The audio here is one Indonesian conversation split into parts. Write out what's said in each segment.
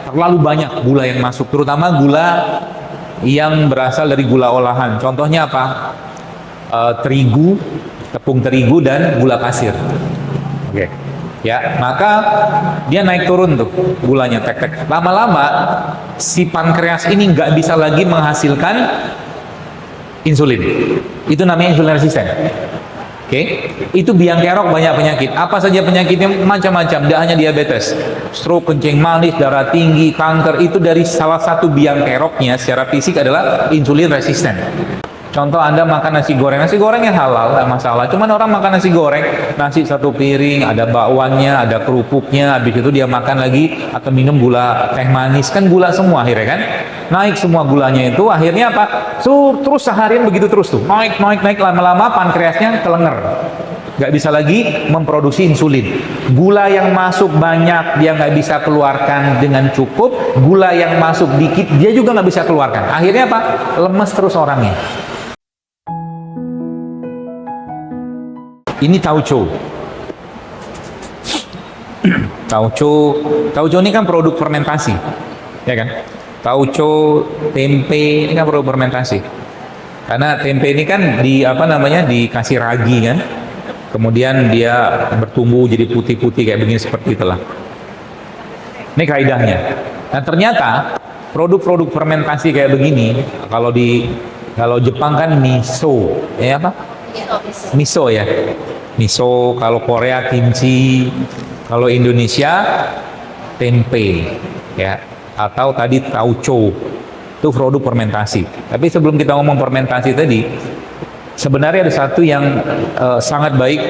terlalu banyak gula yang masuk, terutama gula yang berasal dari gula olahan. Contohnya apa? Terigu, tepung terigu dan gula pasir. Oke. Ya, maka dia naik turun tuh gulanya, tek-tek. Lama-lama si pankreas ini nggak bisa lagi menghasilkan insulin. Itu namanya insulin resisten. Oke, itu biang kerok banyak penyakit. Apa saja penyakitnya? Macam-macam. Tidak hanya diabetes, stroke, kencing manis, darah tinggi, kanker. Itu dari salah satu biang keroknya secara fisik adalah insulin resisten. Contoh, Anda makan nasi goreng yang halal, nggak masalah. Cuman orang makan nasi goreng, nasi satu piring, ada bakwannya, ada kerupuknya, habis itu dia makan lagi atau minum gula teh manis, kan gula semua akhirnya kan? Naik semua gulanya itu, akhirnya apa? Terus seharian begitu terus tuh, naik, lama-lama pankreasnya kelenger. Nggak bisa lagi memproduksi insulin. Gula yang masuk banyak, dia nggak bisa keluarkan dengan cukup. Gula yang masuk dikit, dia juga nggak bisa keluarkan. Akhirnya apa? Lemes terus orangnya. Ini tauco. Tauco ini kan produk fermentasi, ya kan? Tauco, tempe ini kan produk fermentasi. Karena tempe ini kan dikasih ragi kan, kemudian dia bertumbuh jadi putih-putih kayak begini, seperti itulah. Ini kaidahnya. Nah ternyata produk-produk fermentasi kayak begini, kalau Jepang kan miso, ya apa? Miso ya, miso. Kalau Korea kimchi, kalau Indonesia tempe, ya, atau tadi tauco, itu produk fermentasi. Tapi sebelum kita ngomong fermentasi tadi, sebenarnya ada satu yang sangat baik,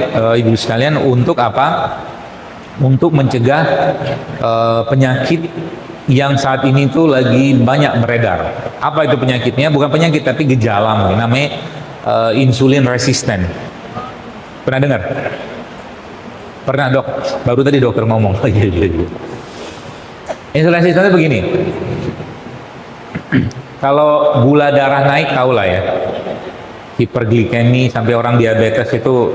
ibu sekalian, untuk apa? Untuk mencegah penyakit yang saat ini tuh lagi banyak beredar. Apa itu penyakitnya? Bukan penyakit tapi gejala, namanya insulin resisten. Pernah dengar? Pernah, dok? Baru tadi dokter ngomong. Insulin resisten itu begini. Kalau gula darah naik, tahulah ya, hiperglikemi sampai orang diabetes itu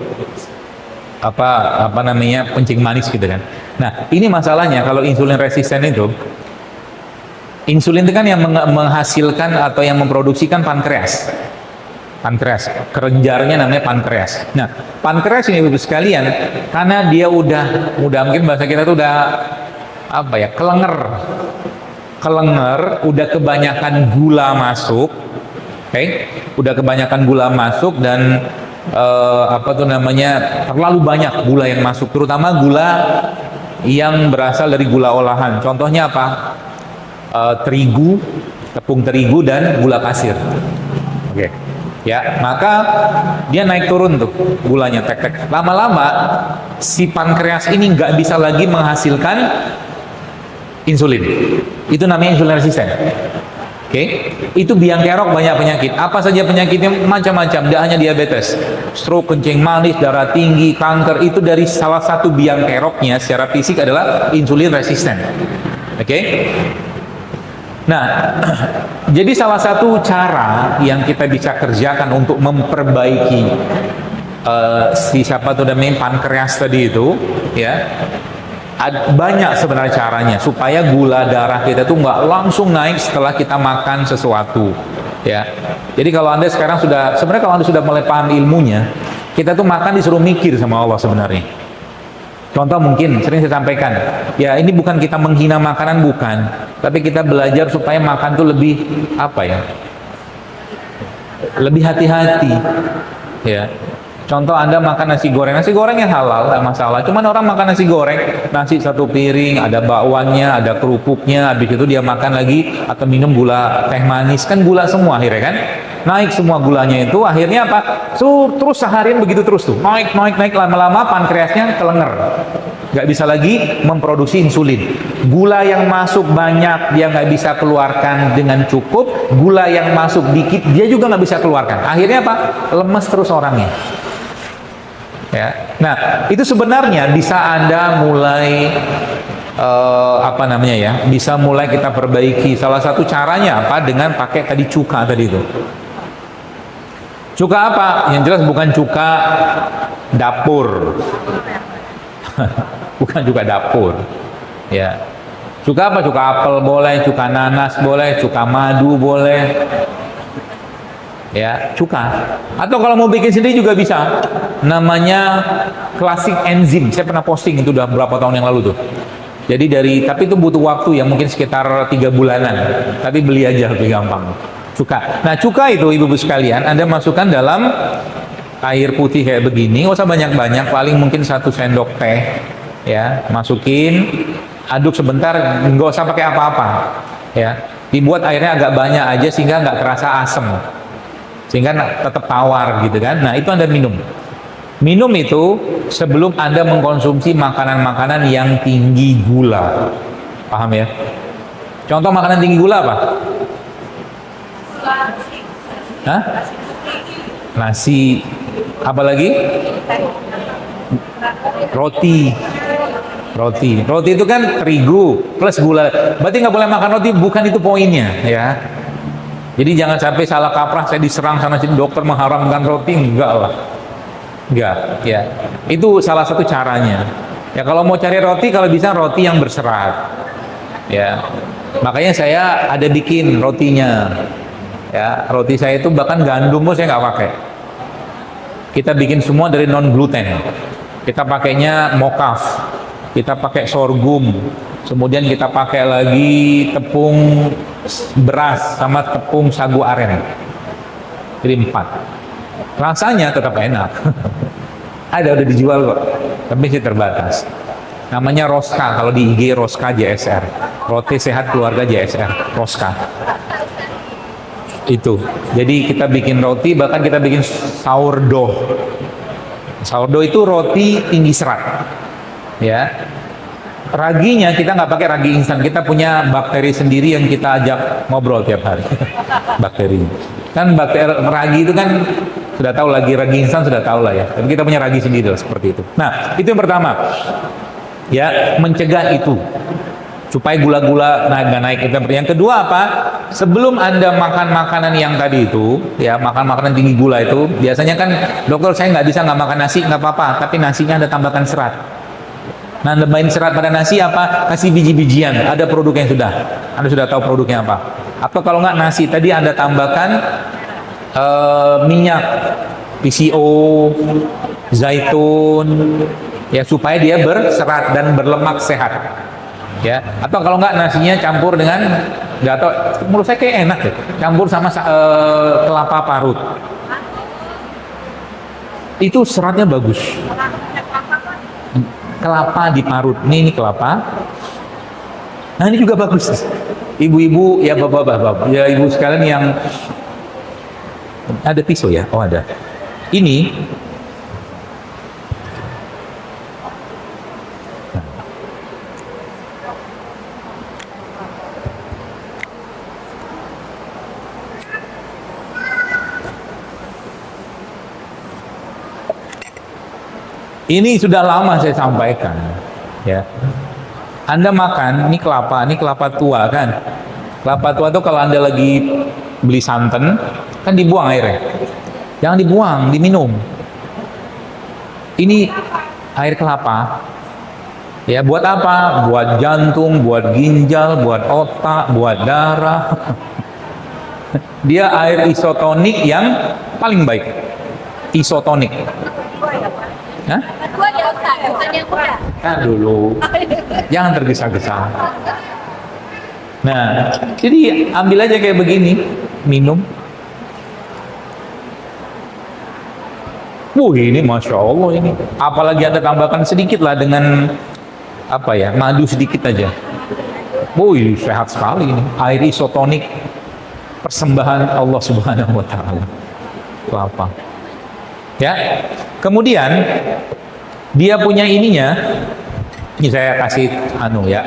apa namanya, kencing manis gitu kan. Nah ini masalahnya, kalau insulin resisten itu, insulin itu kan yang menghasilkan atau yang memproduksikan pankreas, kelenjarnya namanya pankreas. Nah pankreas ini ibu sekalian, karena dia udah mungkin bahasa kita tuh udah apa ya, kelenger, udah kebanyakan gula masuk, udah kebanyakan gula masuk dan terlalu banyak gula yang masuk, terutama gula yang berasal dari gula olahan. Contohnya apa? Terigu, tepung terigu dan gula pasir. Oke. Ya, maka dia naik turun tuh gulanya, tek-tek. Lama-lama si pankreas ini nggak bisa lagi menghasilkan insulin. Itu namanya insulin resisten. Oke, itu biang kerok banyak penyakit. Apa saja penyakitnya? Macam-macam. Tidak hanya diabetes, stroke, kencing manis, darah tinggi, kanker. Itu dari salah satu biang keroknya secara fisik adalah insulin resisten. Oke. Nah, jadi salah satu cara yang kita bisa kerjakan untuk memperbaiki pankreas tadi itu, ya, banyak sebenarnya caranya supaya gula darah kita tuh nggak langsung naik setelah kita makan sesuatu, ya. Jadi kalau Anda sekarang sebenarnya kalau Anda sudah mulai paham ilmunya, kita tuh makan disuruh mikir sama Allah sebenarnya. Contoh mungkin sering saya sampaikan, ya ini bukan kita menghina makanan, bukan, tapi kita belajar supaya makan tuh lebih lebih hati-hati, ya. Contoh, Anda makan nasi goreng yang halal, nggak masalah. Cuman orang makan nasi goreng, nasi satu piring, ada bakwannya, ada kerupuknya, habis itu dia makan lagi atau minum gula teh manis, kan gula semua akhirnya kan? Naik semua gulanya itu, akhirnya apa? Terus seharian begitu terus tuh, naik, lama-lama pankreasnya kelenger. Nggak bisa lagi memproduksi insulin. Gula yang masuk banyak, dia nggak bisa keluarkan dengan cukup. Gula yang masuk dikit, dia juga nggak bisa keluarkan. Akhirnya apa? Lemes terus orangnya. Ya, nah itu sebenarnya bisa Anda mulai bisa mulai kita perbaiki. Salah satu caranya apa? Dengan pakai tadi cuka tadi itu. Cuka apa? Yang jelas bukan cuka dapur, bukan cuka dapur. Ya, Cuka apa? Cuka apel boleh, cuka nanas boleh, cuka madu boleh. Ya, cuka. Atau kalau mau bikin sendiri juga bisa. Namanya Classic Enzyme. Saya pernah posting itu udah berapa tahun yang lalu tuh. Jadi tapi itu butuh waktu ya, mungkin sekitar 3 bulanan. Tapi beli aja lebih gampang. Cuka. Nah, cuka itu ibu-ibu sekalian, Anda masukkan dalam air putih kayak begini. Nggak usah banyak-banyak, paling mungkin 1 sendok teh. Ya, masukin, aduk sebentar, nggak usah pakai apa-apa. Ya, dibuat airnya agak banyak aja sehingga nggak terasa asam. Sehingga tetap tawar gitu kan. Nah, itu Anda minum. Minum itu sebelum Anda mengkonsumsi makanan-makanan yang tinggi gula. Paham ya? Contoh makanan tinggi gula apa? Hah? Nasi. Apa lagi? Roti. Roti itu kan terigu plus gula. Berarti nggak boleh makan roti, bukan itu poinnya ya. Jadi jangan sampai salah kaprah, saya diserang sana sini dokter mengharamkan roti, enggak lah. Enggak, ya. Itu salah satu caranya. Ya kalau mau cari roti, kalau bisa roti yang berserat. Ya. Makanya saya ada bikin rotinya. Ya, roti saya itu bahkan gandum pun saya nggak pakai. Kita bikin semua dari non gluten. Kita pakainya mokaf. Kita pakai sorghum. Kemudian kita pakai lagi tepung beras sama tepung sagu aren. Jadi 4. Rasanya tetap enak. Ada udah dijual kok. Tapi sih terbatas. Namanya Roska, kalau di IG Roska JSR. Roti Sehat Keluarga JSR, Roska. Itu. Jadi kita bikin roti, bahkan kita bikin sourdough. Sourdough itu roti tinggi serat. Ya. Raginya kita nggak pakai ragi instan, kita punya bakteri sendiri yang kita ajak ngobrol tiap hari. Bakteri kan ragi itu kan sudah tahu, ragi instan sudah tahu lah ya, tapi kita punya ragi sendiri lah, seperti itu. Nah, itu yang pertama ya, mencegah itu supaya gula-gula naik. Yang kedua apa? Sebelum Anda makan makanan yang tadi itu ya, makan makanan tinggi gula itu, biasanya kan dokter saya nggak bisa nggak makan nasi, nggak apa-apa, tapi nasinya Anda tambahkan serat. Nah, nambahin serat pada nasi apa? Kasih biji-bijian. Ada produk yang Anda sudah tahu produknya apa. Atau kalau nggak nasi, tadi Anda tambahkan minyak, PCO, zaitun, ya supaya dia berserat dan berlemak sehat. Ya. Atau kalau nggak nasinya campur dengan, nggak tahu, menurut saya kayak enak deh. Campur sama kelapa parut. Itu seratnya bagus. Kelapa diparut, ini kelapa. Nah, ini juga bagus. Ibu-ibu ya, bapak-bapak ya, ibu sekalian yang ada pisau ya, oh ada. Ini ini sudah lama saya sampaikan, ya. Anda makan, ini kelapa tua kan. Kelapa tua itu kalau Anda lagi beli santan, kan dibuang airnya. Jangan dibuang, diminum. Ini air kelapa. Ya, buat apa? Buat jantung, buat ginjal, buat otak, buat darah. Dia air isotonik yang paling baik. Isotonik. Hah? Kan dulu, jangan tergesa-gesa. Nah, jadi ambil aja kayak begini, minum. Ini Masya Allah ini. Apalagi Anda tambahkan sedikit lah dengan apa ya, madu sedikit aja. Ini sehat sekali ini. Air isotonik persembahan Allah Subhanahu Wa Taala. Kelapa. Ya. Kemudian dia punya ininya. Ini saya kasih ya.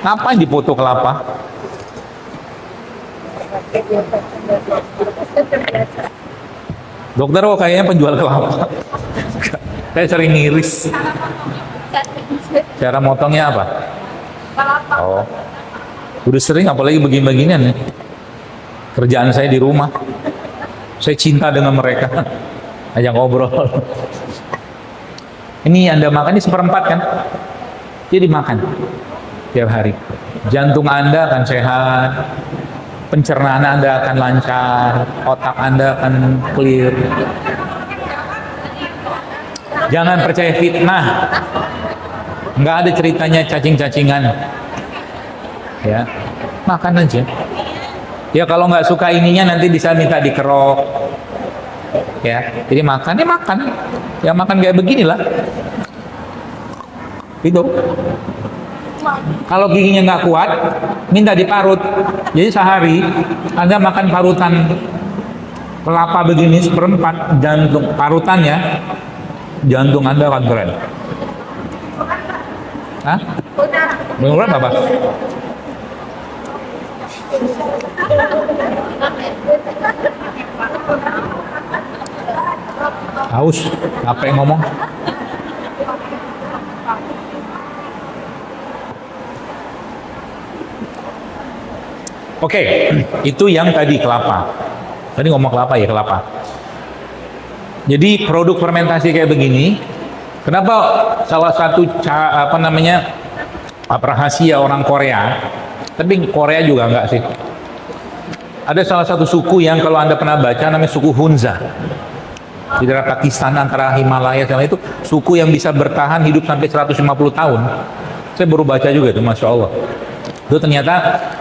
Ngapain dipoto kelapa? Dokter kok kayaknya penjual kelapa. Saya sering ngiris. Cara motongnya apa? Oh. Udah sering, apalagi begini-beginian nih. Kerjaan saya di rumah. Saya cinta dengan mereka. Ajak ngobrol. Ini Anda makan, ini 1/4 kan? Jadi makan. tiap hari. Jantung Anda akan sehat, pencernaan Anda akan lancar, otak Anda akan clear. Jangan percaya fitnah. Nggak ada ceritanya cacing-cacingan. Ya, makan aja. Ya kalau nggak suka ininya nanti bisa minta dikerok. Ya, jadi makan ya makan. Ya makan kayak beginilah. Itu. Kalau giginya nggak kuat, minta diparut. Jadi sehari Anda makan parutan kelapa begini seperempat, jantung parutannya, jantung Anda akan keren. Hah? Beneran apa? Haus, apa yang ngomong? Oke, itu yang tadi kelapa. Tadi ngomong kelapa ya, kelapa. Jadi produk fermentasi kayak begini, kenapa salah satu rahasia orang Korea, tapi Korea juga enggak sih. Ada salah satu suku yang kalau Anda pernah baca namanya suku Hunza. Di daerah Pakistan antara Himalaya sama itu suku yang bisa bertahan hidup sampai 150 tahun. Saya baru baca juga itu, Masya Allah. Itu ternyata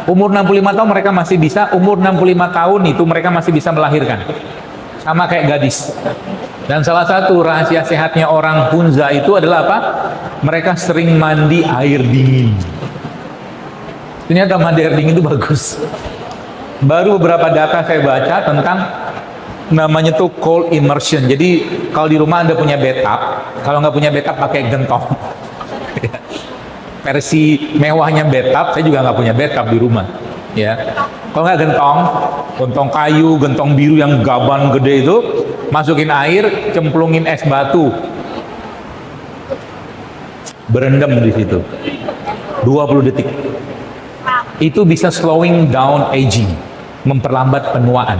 umur 65 tahun mereka masih bisa, umur 65 tahun itu mereka masih bisa melahirkan. Sama kayak gadis. Dan salah satu rahasia sehatnya orang Hunza itu adalah apa? Mereka sering mandi air dingin. Ternyata mandi air dingin itu bagus. Baru beberapa data saya baca tentang namanya tuh cold immersion. Jadi kalau di rumah Anda punya bathtub, kalau nggak punya bathtub pakai gentong. Versi mewahnya bathtub, saya juga nggak punya bathtub di rumah. Ya, kalau nggak gentong kayu, gentong biru yang gaban gede itu, masukin air, cemplungin es batu, berendam di situ, 20 detik. Itu bisa slowing down aging, memperlambat penuaan.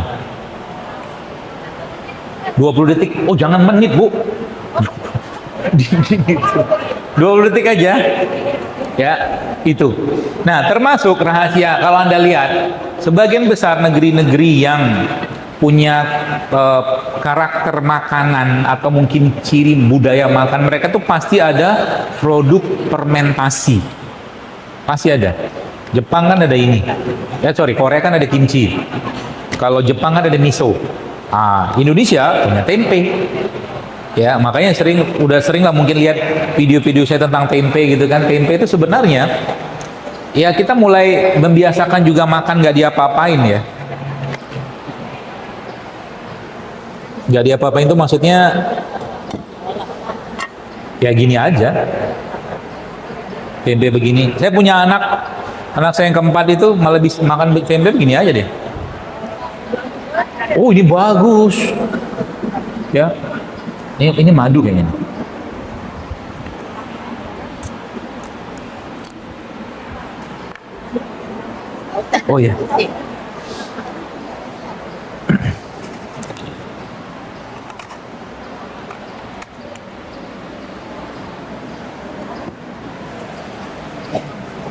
20 detik, oh jangan menit bu, 20 detik aja. Ya, itu. Nah, termasuk rahasia kalau Anda lihat, sebagian besar negeri-negeri yang punya karakter makanan atau mungkin ciri budaya makan mereka tuh pasti ada produk fermentasi. Pasti ada. Jepang kan ada ini. Korea kan ada kimchi. Kalau Jepang kan ada miso. Indonesia punya tempe. Ya, makanya udah sering lah mungkin lihat video-video saya tentang tempe gitu kan. Tempe itu sebenarnya ya kita mulai membiasakan juga makan nggak diapa-apain ya. Nggak diapa-apain itu maksudnya ya gini aja. Tempe begini. Saya punya anak saya yang keempat itu malah bisa makan tempe begini aja deh. Oh, ini bagus. Ya. Ini madu kayaknya. Oh ya.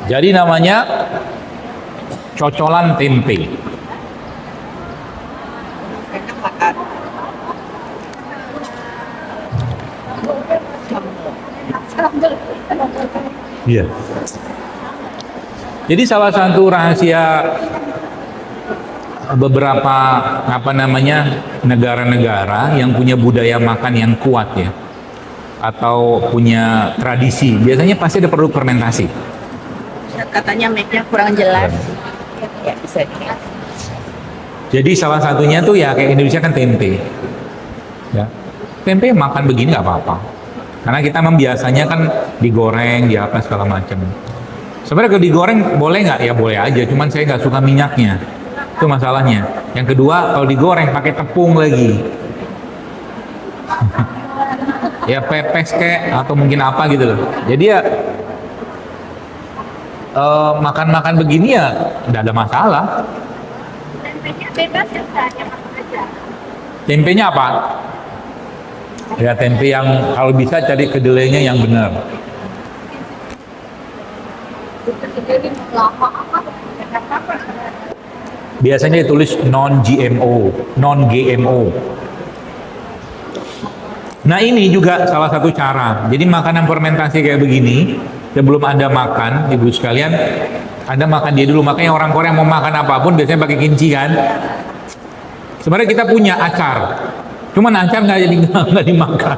Jadi namanya cocolan tempe. Iya. Jadi salah satu rahasia beberapa negara-negara yang punya budaya makan yang kuat ya, atau punya tradisi, biasanya pasti ada produk fermentasi. Katanya mic-nya kurang jelas. Ya, bisa dilihat. Jadi salah satunya tuh ya kayak Indonesia kan tempe. Ya. Tempe makan begini nggak apa-apa. Karena kita membiasanya kan digoreng, di apa segala macam. Sebenarnya kalau digoreng boleh nggak? Ya boleh aja, cuman saya nggak suka minyaknya. Itu masalahnya. Yang kedua, kalau digoreng pakai tepung lagi. Ya pepes kek atau mungkin apa gitu loh. Jadi ya makan-makan begini ya nggak ada masalah. Tempenya bebas ya, aja. Tempenya apa? Ya tempe yang kalau bisa cari kedelainya yang benar. Biasanya ditulis non-GMO, non-GMO. Nah ini juga salah satu cara. Jadi makanan fermentasi kayak begini, sebelum Anda makan, ibu sekalian, Anda makan dia dulu. Makanya orang Korea mau makan apapun biasanya pakai kimchi kan. Sebenarnya kita punya acar, cuman acar nggak dimakan.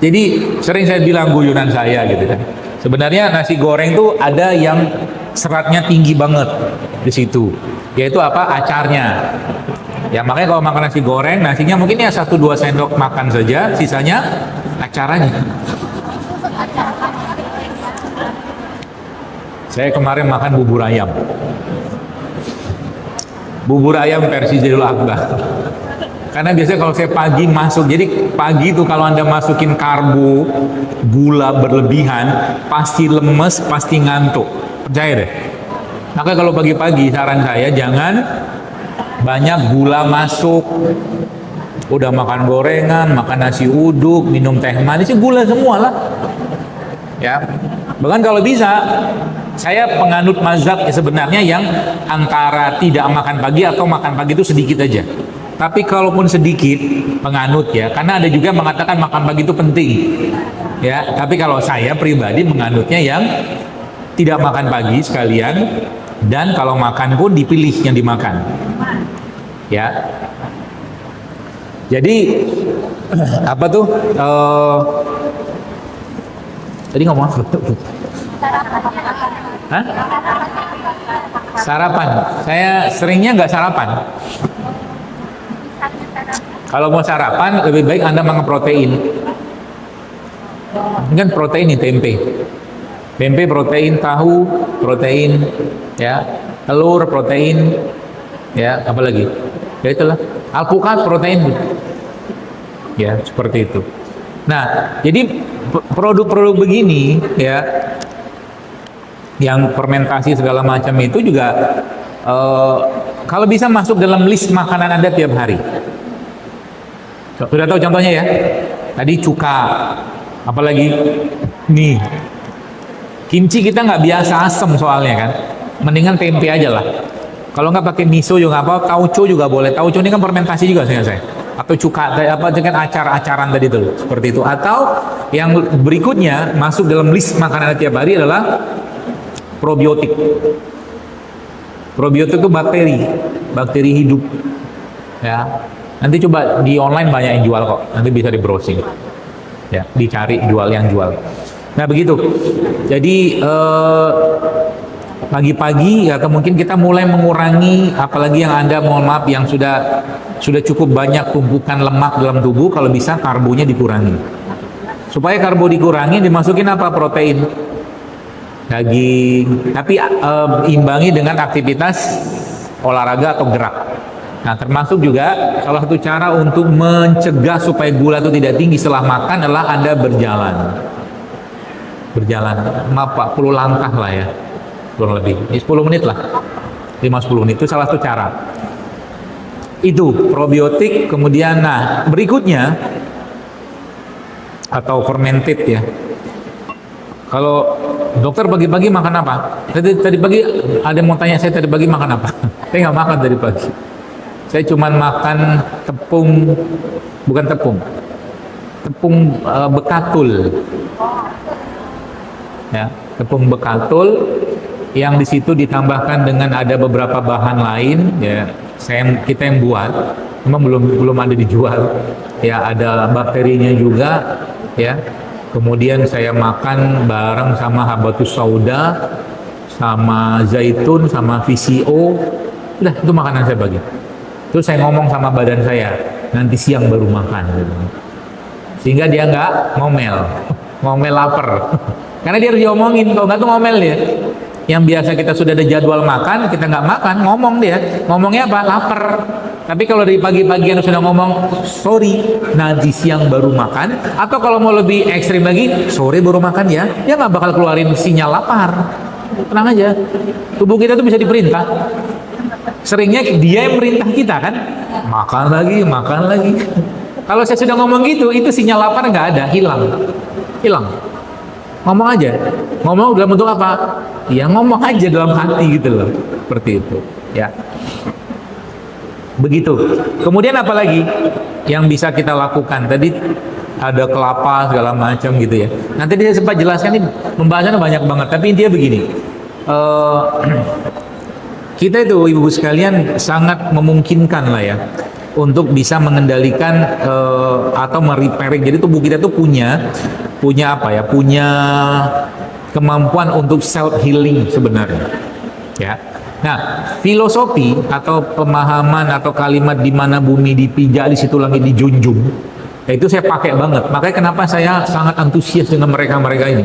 Jadi sering saya bilang guyonan saya gitu kan. Sebenarnya nasi goreng tuh ada yang seratnya tinggi banget di situ, yaitu apa? Acarnya. Ya makanya kalau makan nasi goreng, nasinya mungkin ya 1-2 sendok makan saja, sisanya acaranya. Saya kemarin makan bubur ayam. Bubur ayam versi Jadul Akbar. Karena biasanya kalau saya pagi masuk, jadi pagi itu kalau Anda masukin karbo, gula berlebihan, pasti lemes, pasti ngantuk. Percaya deh. Maka kalau pagi-pagi saran saya jangan banyak gula masuk. Udah makan gorengan, makan nasi uduk, minum teh manis, gula semua lah. Ya. Bahkan kalau bisa, saya penganut mazhab sebenarnya yang antara tidak makan pagi atau makan pagi itu sedikit aja. Tapi kalaupun sedikit penganut ya, karena ada juga mengatakan makan pagi itu penting. Ya, tapi kalau saya pribadi menganutnya yang tidak makan pagi sekalian, dan kalau makan pun dipilih yang dimakan. Ya. Jadi apa tuh? Tadi ngomong apa? Hah? Sarapan. Saya seringnya nggak sarapan. Kalau mau sarapan, lebih baik Anda makan protein. Ini kan protein nih, tempe. Tempe protein, tahu protein, ya, telur protein, ya, apa lagi? Ya itulah, alpukat protein. Ya, seperti itu. Nah, jadi produk-produk begini, ya, yang fermentasi segala macam itu juga kalau bisa masuk dalam list makanan Anda tiap hari. Sudah tahu contohnya ya? Tadi cuka, apalagi nih kimchi kita nggak biasa asem soalnya kan, mendingan tempe aja lah. Kalau nggak pakai miso juga apa, tauco juga boleh. Tauco ini kan fermentasi juga saya. Atau cuka, apa dengan acar-acaran tadi tuh, seperti itu. Atau yang berikutnya masuk dalam list makanan tiap hari adalah probiotik. Probiotik itu bakteri hidup. Ya. Nanti coba di online banyak yang jual kok. Nanti bisa di browsing. Ya, dicari yang jual. Nah, begitu. Jadi pagi-pagi ya mungkin kita mulai mengurangi, apalagi yang Anda mohon maaf yang sudah cukup banyak tumpukan lemak dalam tubuh, kalau bisa karbonya dikurangi. Supaya karbo dikurangi, dimasukin apa? Protein. Daging, tapi imbangi dengan aktivitas olahraga atau gerak. Nah, termasuk juga salah satu cara untuk mencegah supaya gula itu tidak tinggi setelah makan adalah Anda berjalan. Berjalan 40 langkah lah ya, kurang lebih. Ini 10 menit lah, 5-10 menit itu salah satu cara. Itu probiotik. Kemudian, nah berikutnya atau fermented ya. Kalau dokter pagi-pagi makan apa? Tadi pagi ada yang mau tanya saya tadi pagi makan apa? Saya nggak makan tadi pagi. Saya cuma makan tepung, bukan tepung bekatul. Ya, tepung bekatul yang di situ ditambahkan dengan ada beberapa bahan lain. Ya, kita yang buat, memang belum ada dijual. Ya, ada bakterinya juga. Ya. Kemudian saya makan bareng sama habatus sauda, sama zaitun, sama VCO. Udah, itu makanan saya bagi. Terus saya ngomong sama badan saya, nanti siang baru makan. Sehingga dia nggak ngomel lapar. Karena dia harus diomongin, kalau nggak tuh ngomel dia. Yang biasa kita sudah ada jadwal makan, kita nggak makan, ngomong dia. Ngomongnya apa? Lapar. Tapi kalau dari pagi-pagi yang sudah ngomong, sorry, nanti siang baru makan. Atau kalau mau lebih ekstrim lagi, sore baru makan ya. Dia nggak bakal keluarin sinyal lapar. Tenang aja. Tubuh kita tuh bisa diperintah. Seringnya dia yang merintah kita kan. Makan lagi. Kalau saya sudah ngomong gitu, itu sinyal lapar nggak ada, hilang. ngomong aja. Ngomong dalam bentuk apa? Ya ngomong aja dalam hati gitu loh. Seperti itu, ya. Begitu. Kemudian apa lagi yang bisa kita lakukan? Tadi ada kelapa segala macam gitu ya. Nanti saya sempat jelaskan, ini pembahasannya banyak banget. Tapi intinya begini, kita itu ibu-ibu sekalian sangat memungkinkan lah ya untuk bisa mengendalikan atau merepairing. Jadi tubuh kita tuh punya apa ya? Punya kemampuan untuk self healing sebenarnya. Ya. Nah, filosofi atau pemahaman atau kalimat di mana bumi dipijak, di situ langit dijunjung, ya itu saya pakai banget. Makanya kenapa saya sangat antusias dengan mereka-mereka ini.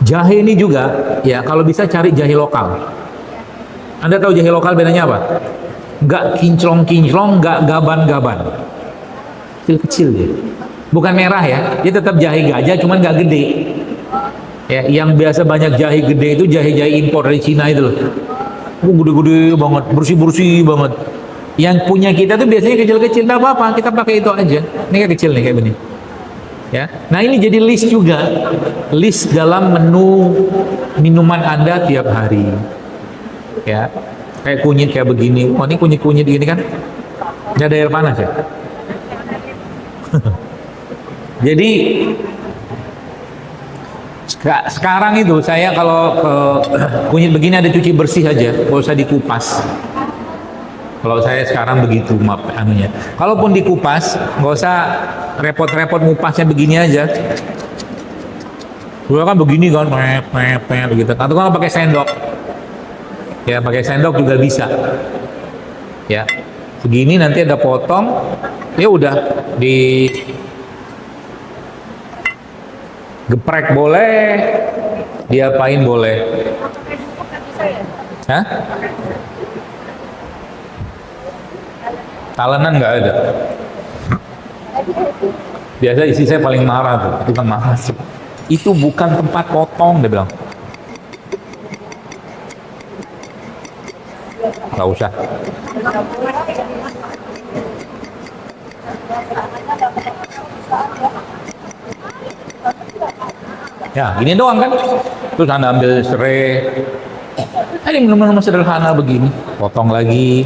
Jahe ini juga, ya kalau bisa cari jahe lokal. Anda tahu jahe lokal bedanya apa? Nggak kinclong-kinclong, nggak gaban-gaban. Kecil-kecil dia. Bukan merah ya, dia tetap jahe gajah, cuman nggak gede. Ya, yang biasa banyak jahe gede itu jahe-jahe impor dari Cina itu loh. Gede-gede banget, bersih-bersih banget. Yang punya kita tuh biasanya kecil-kecil, nggak apa-apa, kita pakai itu aja. Ini kayak kecil nih, kayak begini. Ya, nah ini jadi list juga, list dalam menu minuman Anda tiap hari. Ya, kayak kunyit kayak begini. Oh, ini kunyit-kunyit gini kan? Nggak ada air panas ya. Jadi sekarang itu saya kalau kunyit begini ada cuci bersih aja, nggak usah dikupas. Kalau saya sekarang begitu anunya. Kalaupun dikupas, nggak usah repot-repot ngupasnya begini aja. Dulu kan begini kan, begitu. Atau kalau pakai sendok, ya pakai sendok juga bisa. Ya, begini nanti ada potong, ya udah di geprek boleh, diapain boleh. Hah? Talenan nggak ada. Biasa isi saya paling marah tuh, itu kan marah sih. Itu bukan tempat potong, dia bilang. Nggak usah. Ya, gini doang kan. Terus Anda ambil serai. Ini minum-minum sederhana begini. Potong lagi.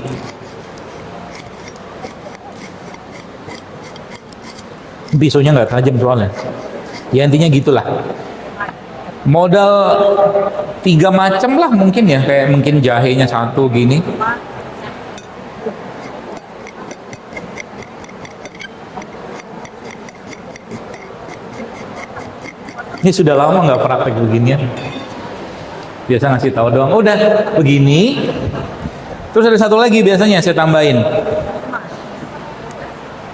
Pisaunya nggak tajam soalnya. Ya intinya gitulah. Modal 3 macam lah mungkin ya. Kayak mungkin jahenya 1 gini. Ini sudah lama nggak praktek beginian. Biasa ngasih tahu doang. Udah begini. Terus ada satu lagi biasanya saya tambahin.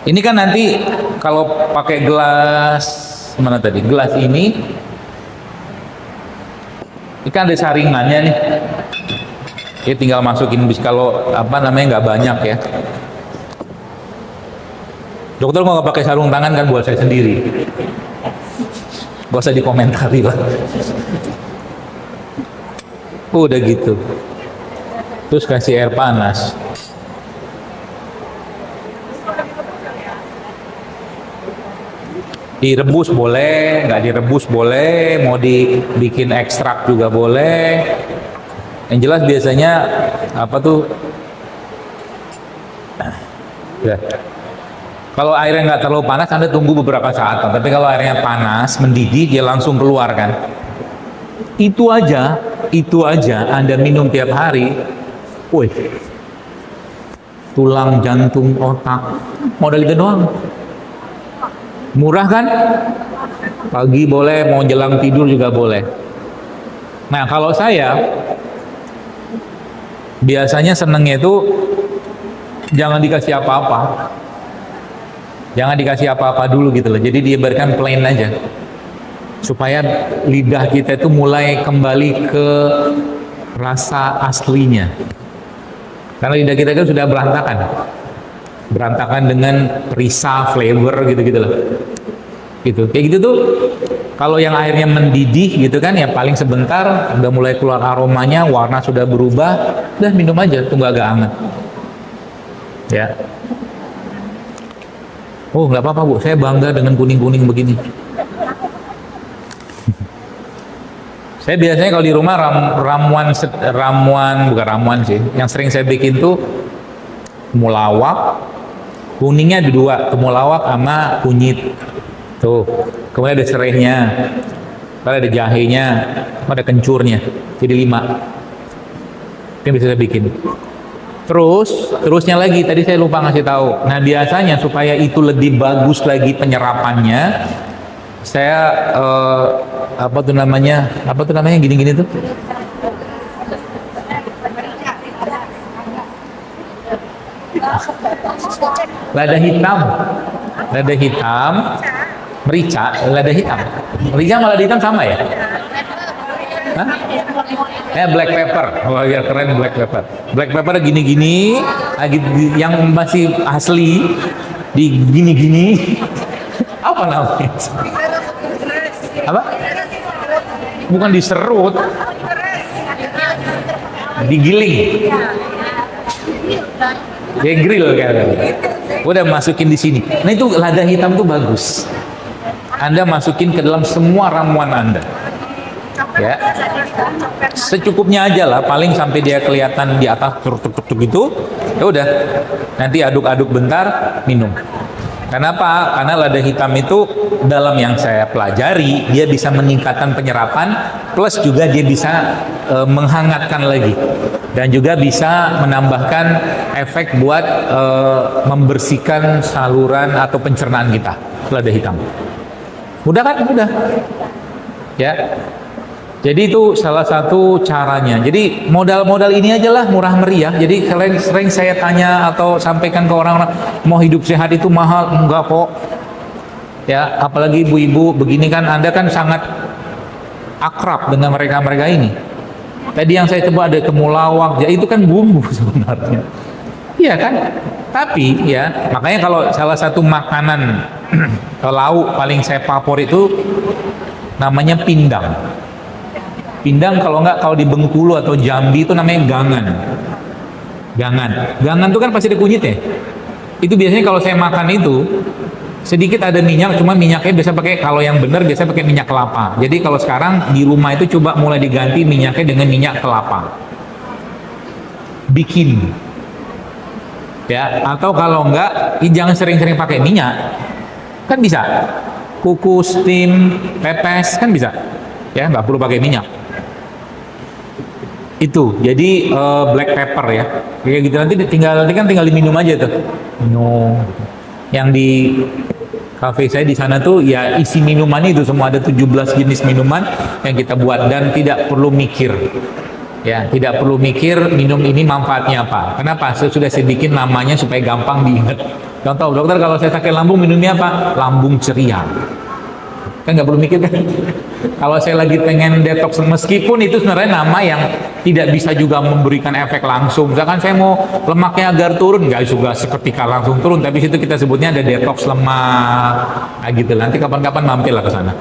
Ini kan nanti kalau pakai gelas mana tadi? Gelas ini kan ada saringannya nih. Ini tinggal masukin bis kalau apa namanya nggak banyak ya. Dokter mau nggak pakai sarung tangan kan buat saya sendiri. Gak usah dikomentari lah. Udah gitu. Terus kasih air panas. Direbus boleh, nggak direbus boleh, mau dibikin ekstrak juga boleh. Yang jelas biasanya apa tuh? Ya. Kalau airnya nggak terlalu panas, Anda tunggu beberapa saat. Tapi kalau airnya panas, mendidih, dia langsung keluar kan. Itu aja Anda minum tiap hari. Wih, tulang, jantung, otak, modal itu doang. Murah kan? Pagi boleh, mau jelang tidur juga boleh. Nah, kalau saya biasanya senengnya itu jangan dikasih apa-apa. Jangan dikasih apa-apa dulu gitu loh. Jadi dibiarkan plain aja. Supaya lidah kita itu mulai kembali ke rasa aslinya. Karena lidah kita kan sudah berantakan. Berantakan dengan perisa, flavor gitu-gitu loh. Gitu. Kayak gitu tuh kalau yang airnya mendidih gitu kan ya paling sebentar udah mulai keluar aromanya, warna sudah berubah, udah minum aja, tunggu agak hangat. Ya. Oh, nggak apa-apa Bu, saya bangga dengan kuning-kuning begini. Saya biasanya kalau di rumah ramuan bukan ramuan sih. Yang sering saya bikin tuh temulawak, kuningnya ada dua, temulawak sama kunyit. Tuh, kemudian ada serehnya, ada jahenya, ada kencurnya. Jadi 5. Itu yang bisa saya bikin. Terusnya lagi tadi saya lupa ngasih tahu. Nah, biasanya supaya itu lebih bagus lagi penyerapannya, saya apa tuh namanya gini-gini tuh. Lada hitam, merica, lada hitam. Merica sama lada hitam sama ya? Hah? Black pepper. Oh ya, keren black pepper. Black pepper gini-gini, yang masih asli di gini-gini. Apa namanya? Apa? Bukan diserut, digiling. Ya grill kan. Udah masukin di sini. Nah itu lada hitam tuh bagus. Anda masukin ke dalam semua ramuan Anda. Ya, secukupnya aja lah, paling sampai dia kelihatan di atas tuk gitu. Ya udah, nanti aduk-aduk bentar, minum. Kenapa? Karena lada hitam itu dalam yang saya pelajari, dia bisa meningkatkan penyerapan, plus juga dia bisa menghangatkan lagi, dan juga bisa menambahkan efek buat membersihkan saluran atau pencernaan kita. Lada hitam. Mudah kan? Mudah. Ya. Jadi itu salah satu caranya. Jadi modal-modal ini aja lah, murah meriah. Jadi sering saya tanya atau sampaikan ke orang-orang, mau hidup sehat itu mahal? Enggak kok. Ya, apalagi ibu-ibu begini kan, Anda kan sangat akrab dengan mereka-mereka ini. Tadi yang saya coba ada temulawak, ya itu kan bumbu sebenarnya. Iya kan? Tapi ya, makanya kalau salah satu makanan lauk paling saya favorit itu namanya pindang. Pindang kalau di Bengkulu atau Jambi itu namanya gangan. Gangan itu kan pasti ada kunyitnya. Itu biasanya kalau saya makan itu sedikit ada minyak, cuma minyaknya biasa pakai, kalau yang benar biasa pakai minyak kelapa. Jadi kalau sekarang di rumah itu coba mulai diganti minyaknya dengan minyak kelapa. Bikin. Ya, atau kalau enggak, jangan sering-sering pakai minyak. Kan bisa. Kukus, steam, pepes kan bisa. Ya, nggak perlu pakai minyak. Itu jadi black pepper ya, kayak gitu. Nanti tinggal diminum aja tuh, minum. Yang di kafe saya di sana tuh ya isi minuman itu semua, ada 17 jenis minuman yang kita buat, dan tidak perlu mikir ya, tidak perlu mikir minum ini manfaatnya apa. Kenapa? Sudah saya bikin namanya supaya gampang diingat. Contoh, dokter kalau saya sakit lambung minumnya apa? Lambung ceria. Kan nggak perlu mikir kan? Kalau saya lagi pengen detox, meskipun itu sebenarnya nama yang tidak bisa juga memberikan efek langsung. Misalkan saya mau lemaknya agar turun, nggak juga seketika langsung turun, tapi situ kita sebutnya ada detox lemak, nah gitu. Nanti kapan-kapan mampirlah ke sana.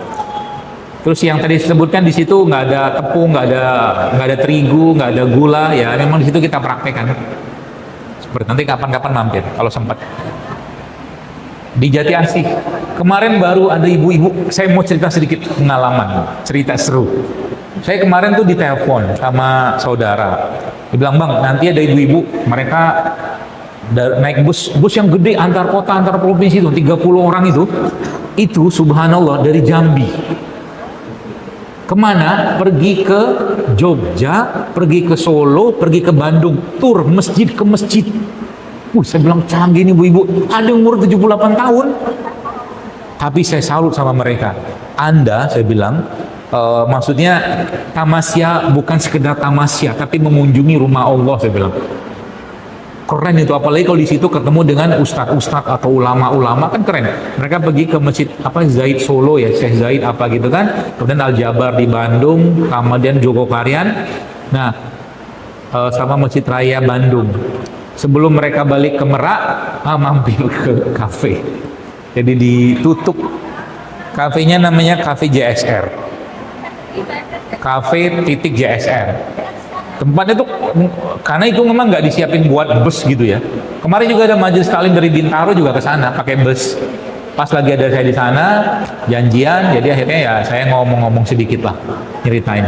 Terus yang tadi disebutkan di situ nggak ada tepung, nggak ada terigu, nggak ada gula, ya memang di situ kita praktekkan. Seperti nanti kapan-kapan mampir kalau sempat. Di Jati Asih kemarin baru ada ibu-ibu, saya mau cerita sedikit pengalaman, cerita seru. Saya kemarin tuh ditelepon sama saudara, dia bilang, "Bang, nanti ada ibu-ibu, mereka naik bus yang gede antar kota antar provinsi itu 30 orang itu subhanallah dari Jambi kemana, pergi ke Jogja, pergi ke Solo, pergi ke Bandung, tur masjid ke masjid." Saya bilang, canggih nih ibu-ibu, ada umur 78 tahun. Tapi saya salut sama mereka. Anda, saya bilang, maksudnya tamasya bukan sekedar tamasya, tapi mengunjungi rumah Allah, saya bilang. Keren itu, apalagi kalau di situ ketemu dengan ustadz-ustadz atau ulama-ulama, kan keren. Mereka pergi ke masjid Zaid Solo ya, Syekh Zaid apa gitu kan, kemudian Al-Jabar di Bandung, kemudian Jogokarian, nah sama Masjid Raya Bandung. Sebelum mereka balik ke Merak, mampir ke kafe. Jadi ditutup. Kafenya namanya Cafe JSR. Cafe titik JSR. Tempatnya tuh, karena itu memang nggak disiapin buat bus gitu ya. Kemarin juga ada majelis taklim dari Bintaro juga ke sana pakai bus. Pas lagi ada saya di sana, janjian, jadi akhirnya ya saya ngomong-ngomong sedikit lah, nyeritain.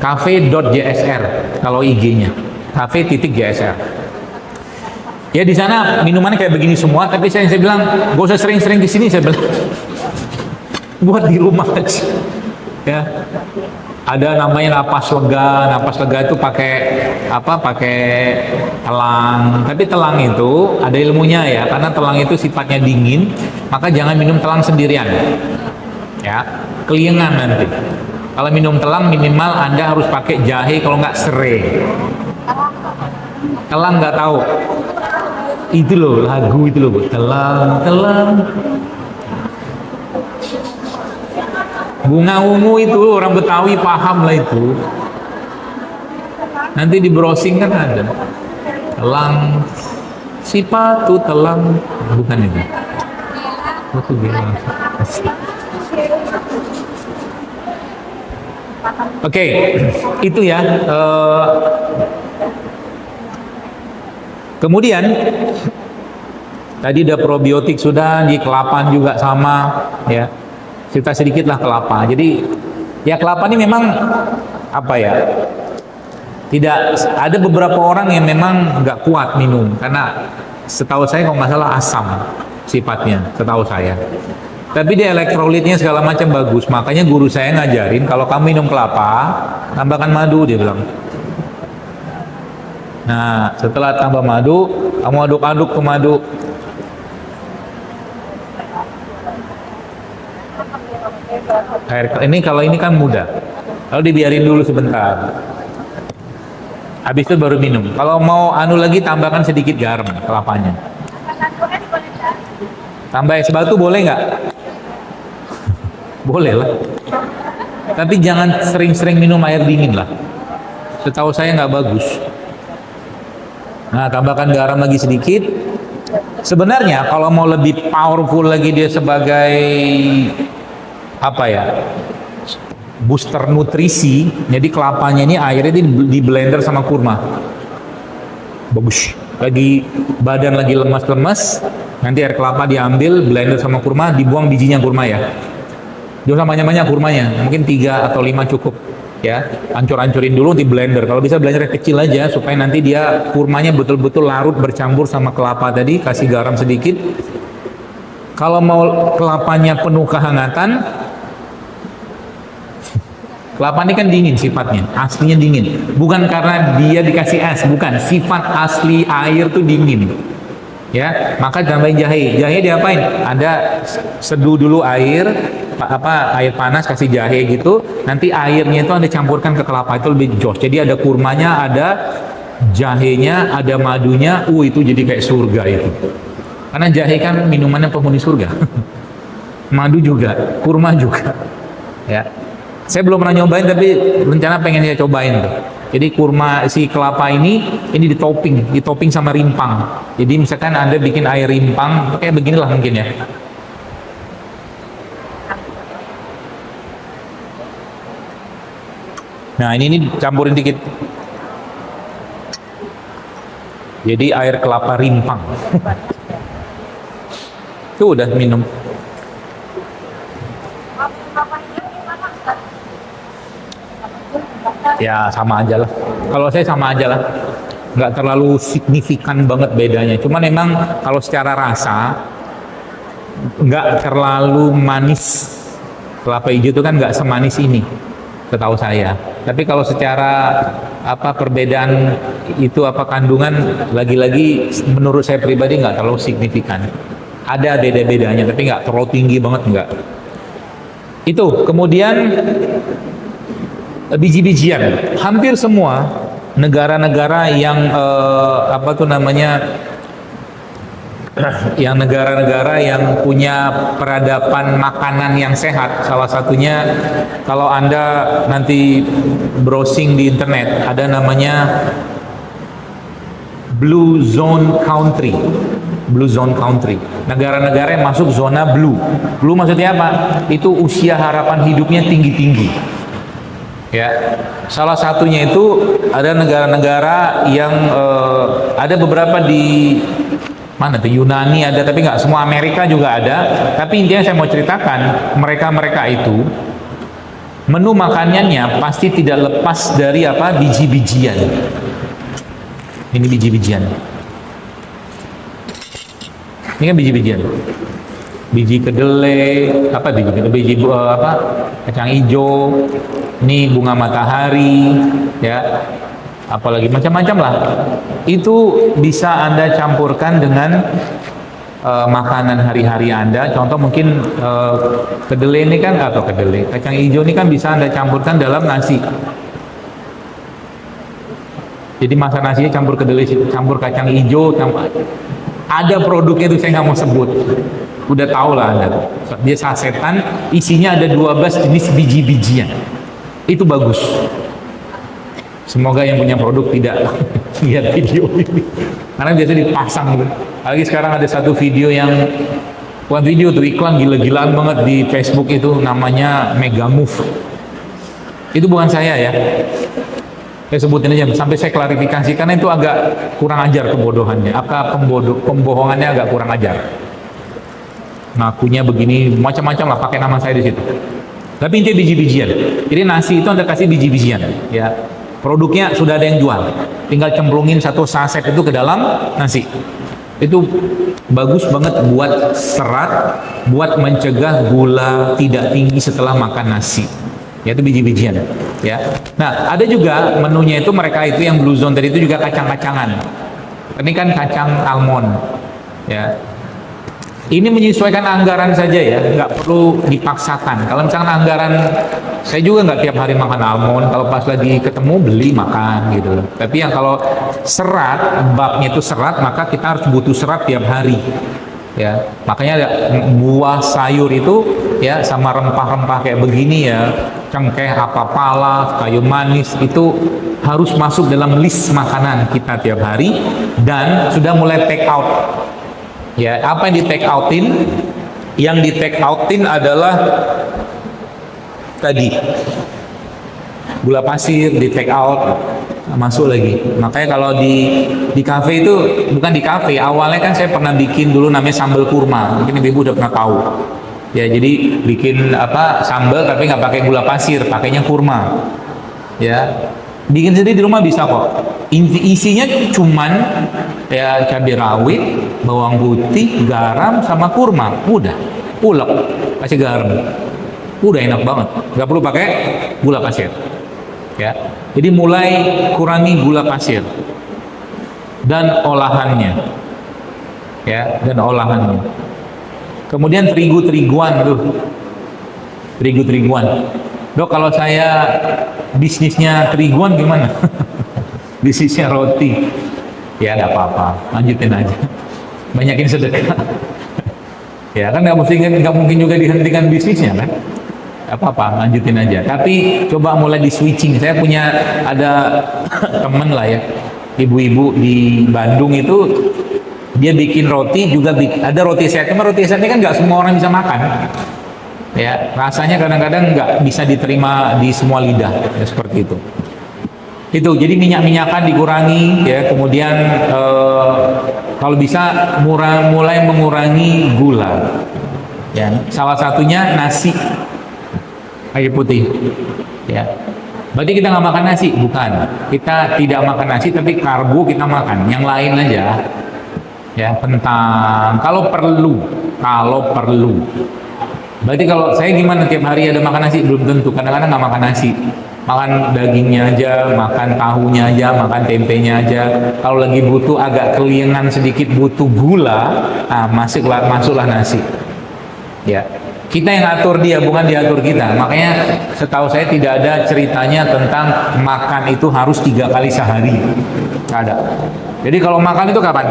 cafe.jsr kalau IG-nya. cafe.jsr. Ya di sana minumannya kayak begini semua, tapi saya bilang gak usah sering-sering di sini, saya bilang. Buat di rumah aja. Ya. Ada namanya napas lega. Napas lega itu pakai apa? Pakai telang. Tapi telang itu ada ilmunya ya, karena telang itu sifatnya dingin, maka jangan minum telang sendirian. Ya, keliengan nanti. Kalau minum telang minimal Anda harus pakai jahe, kalau nggak serai. Telang nggak tahu. Itu loh lagu itu loh, telang telang. Bunga ungu itu orang Betawi paham lah itu. Nanti di browsing kan ada. Telang sipatu telang, bukan itu. Itu gimana? Oke, itu ya. Kemudian tadi udah probiotik sudah, di kelapa juga sama ya. Cerita sedikit lah kelapa. Jadi ya kelapa ini memang apa ya? Tidak ada beberapa orang yang memang nggak kuat minum karena setahu saya kalau nggak salah asam sifatnya, setahu saya. Tapi dia elektrolitnya segala macam bagus. Makanya guru saya ngajarin kalau kamu minum kelapa, tambahkan madu, dia bilang. Nah, setelah tambah madu, kamu aduk-aduk ke madu. Ini kalau ini kan mudah. Kalau dibiarin dulu sebentar. Habis itu baru minum. Kalau mau anu lagi tambahkan sedikit garam kelapanya. Tambah es batu boleh nggak? Boleh lah. Tapi jangan sering-sering minum air dingin lah. Setahu saya nggak bagus. Nah, tambahkan garam lagi sedikit. Sebenarnya kalau mau lebih powerful lagi dia sebagai apa ya? Booster nutrisi. Jadi kelapanya ini airnya di blender sama kurma. Bagus. Lagi badan lagi lemas-lemas, nanti air kelapa diambil, blender sama kurma, dibuang bijinya kurma ya. Jangan banyak-banyak kurmanya, mungkin 3 atau 5 cukup ya. Hancur-hancurin dulu di blender. Kalau bisa blender kecil aja supaya nanti dia kurmanya betul-betul larut bercampur sama kelapa tadi, kasih garam sedikit. Kalau mau kelapanya penuh kehangatan, kelapa ini kan dingin sifatnya, aslinya dingin. Bukan karena dia dikasih es, bukan. Sifat asli air tuh dingin. Ya, maka tambahin jahe. Jahe diapain? Ada seduh dulu air, air panas kasih jahe gitu. Nanti airnya itu Anda campurkan ke kelapa, itu lebih jos. Jadi ada kurmanya, ada jahenya, ada madunya. Itu jadi kayak surga itu. Karena jahe kan minumannya penghuni surga. Madu juga, kurma juga. Ya. Saya belum pernah nyobain tapi rencana pengen saya cobain tuh. Jadi kurma si kelapa ini ditopping sama rimpang. Jadi misalkan Anda bikin air rimpang kayak beginilah mungkin ya. Nah, ini campurin dikit. Jadi air kelapa rimpang. Itu udah minum. Ya sama aja lah. Kalau saya sama aja lah. Nggak terlalu signifikan banget bedanya. Cuman memang kalau secara rasa nggak terlalu manis. Kelapa hijau itu kan nggak semanis ini, setahu saya. Tapi kalau secara perbedaan itu kandungan, lagi-lagi menurut saya pribadi nggak terlalu signifikan. Ada beda-bedanya, tapi nggak terlalu tinggi banget nggak. Itu kemudian biji-bijian. Hampir semua negara-negara yang yang negara-negara yang punya peradaban makanan yang sehat, salah satunya kalau Anda nanti browsing di internet ada namanya Blue Zone Country. Blue Zone Country. Negara-negara yang masuk zona blue. Blue maksudnya apa? Itu usia harapan hidupnya tinggi-tinggi. Ya, salah satunya itu ada negara-negara yang ada beberapa di mana tuh, Yunani ada, tapi nggak semua. Amerika juga ada. Tapi intinya saya mau ceritakan mereka-mereka itu menu makanannya pasti tidak lepas dari apa? Biji-bijian. Ini biji-bijian. Ini kan biji-bijian. Biji kedelai, apa biji apa? Kacang hijau. Ini bunga matahari, ya. Apalagi macam-macam lah. Itu bisa Anda campurkan dengan makanan hari-hari Anda. Contoh mungkin kedelai ini kan, atau kedelai, kacang hijau ini kan bisa Anda campurkan dalam nasi. Jadi masak nasinya campur kedelai, campur kacang hijau, ada produknya itu saya nggak mau sebut. Udah tahu lah Anda. Dia sasetan, isinya ada 12 jenis biji-bijian. Itu bagus. Semoga yang punya produk tidak lihat video ini. Karena biasa dipasang gitu. Apalagi sekarang ada satu video yang, bukan video tuh, iklan gila-gilaan banget di Facebook itu, namanya Mega Move. Itu bukan saya ya. Saya sebutin aja sampai saya klarifikasi karena itu agak kurang ajar kebodohannya. Pembohongannya agak kurang ajar. Ngakunya begini, macam-macam lah pakai nama saya di situ. Tapi intinya biji-bijian. Jadi nasi itu Anda kasih biji-bijian, ya. Produknya sudah ada yang jual. Tinggal cemplungin satu saset itu ke dalam nasi. Itu bagus banget buat serat, buat mencegah gula tidak tinggi setelah makan nasi. Yaitu biji-bijian, ya. Nah, ada juga menunya itu mereka itu yang Blue Zone tadi itu juga kacang-kacangan. Ini kan kacang almond, ya. Ini menyesuaikan anggaran saja ya, nggak perlu dipaksakan. Kalau misalkan anggaran, saya juga nggak tiap hari makan almond. Kalau pas lagi ketemu beli makan gitu. Tapi yang kalau serat, babnya itu serat, maka kita harus butuh serat tiap hari. Ya, makanya ada buah sayur itu ya sama rempah-rempah kayak begini ya, cengkeh, apa pala, kayu manis itu harus masuk dalam list makanan kita tiap hari dan sudah mulai take out. Ya, apa yang di take outin? Yang di take outin adalah tadi gula pasir di take out, masuk lagi. Makanya kalau di kafe itu, bukan di kafe, awalnya kan saya pernah bikin dulu namanya sambal kurma. Mungkin ibu udah pernah tahu. Ya, jadi bikin apa sambal tapi nggak pakai gula pasir, pakainya kurma. Ya, bikin sendiri di rumah bisa kok. Isinya cuman ya cabai rawit, bawang putih, garam sama kurma. Udah, ulek, kasih garam. Udah enak banget. Nggak perlu pakai gula pasir. Ya, jadi mulai kurangi gula pasir dan olahannya. Ya, dan olahannya. Kemudian terigu-teriguan tuh. Terigu-teriguan. Dok, kalau saya bisnisnya teriguan gimana? Bisnisnya roti. Ya nggak apa-apa, lanjutin aja. Banyakin sedekah. Ya kan nggak mungkin juga dihentikan bisnisnya kan? Apa-apa, lanjutin aja. Tapi coba mulai di switching. Saya punya ada temen lah ya, ibu-ibu di Bandung itu dia bikin roti juga ada roti set. Cuma roti setnya kan nggak semua orang bisa makan. Ya, rasanya kadang-kadang nggak bisa diterima di semua lidah, ya, seperti itu. Itu jadi minyak-minyakan dikurangi, ya. Kemudian kalau bisa mulai mengurangi gula. Ya, salah satunya nasi air putih. Ya, berarti kita nggak makan nasi? Bukan. Kita tidak makan nasi, tapi karbo kita makan. Yang lain aja. Ya, kentang. Kalau perlu. Berarti kalau saya gimana tiap hari ada makan nasi? Belum tentu. Kadang-kadang nggak makan nasi. Makan dagingnya aja, makan tahunya aja, makan tempenya aja. Kalau lagi butuh agak kelingan sedikit, butuh gula, masuklah nasi. Ya, kita yang atur dia, bukan diatur kita. Makanya setahu saya tidak ada ceritanya tentang makan itu harus 3 kali sehari. Nggak ada. Jadi kalau makan itu kapan?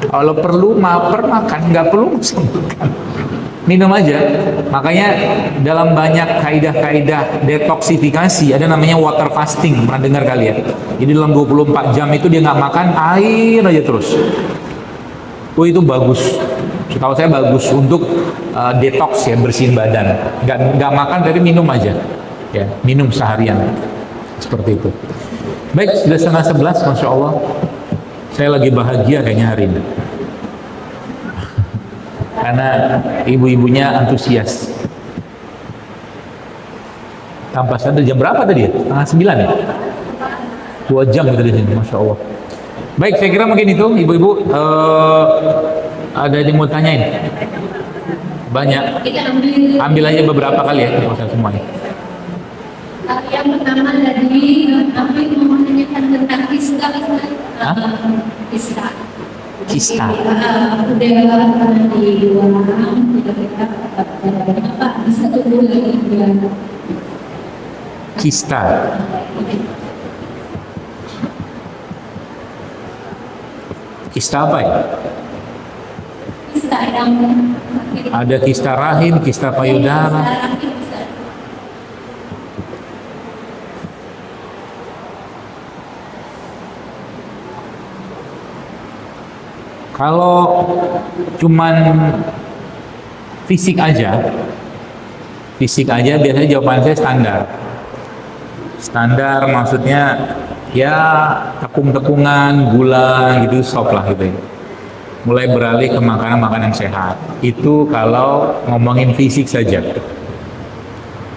Kalau perlu makan, nggak perlu makan. Minum aja. Makanya dalam banyak kaidah-kaidah detoksifikasi ada namanya water fasting. Pernah dengar kali ya? Jadi dalam 24 jam itu dia nggak makan, air aja terus. Itu bagus. Setahu saya bagus untuk detox ya, bersihin badan. Nggak makan tapi minum aja. Ya, minum seharian. Seperti itu. Baik, sudah 10:30, Masya Allah. Saya lagi bahagia kayaknya hari ini. Karena ibu-ibunya antusias. tanpa sadar. Jam berapa tadi ya? Setengah 9 ya? 2 jam gitu di sini, Masya Allah. Baik, saya kira mungkin itu, ibu-ibu. Ada yang mau tanyain? Banyak. Ambil aja beberapa kali ya, nggak usah semuanya. Yang pertama tadi, kami mau menanyakan tentang kista. Kista. Kista. Udah pernah di 2 orang, kita apa bisa tumbuh lagi dia. Kista. Kista apa ya? Kista yang Ada kista rahim, kista payudara. Kalau cuman fisik aja biasanya jawaban saya standar. Standar maksudnya ya tepung-tepungan, gula gitu, stop lah gitu ya. Mulai beralih ke makanan-makanan sehat. Itu kalau ngomongin fisik saja.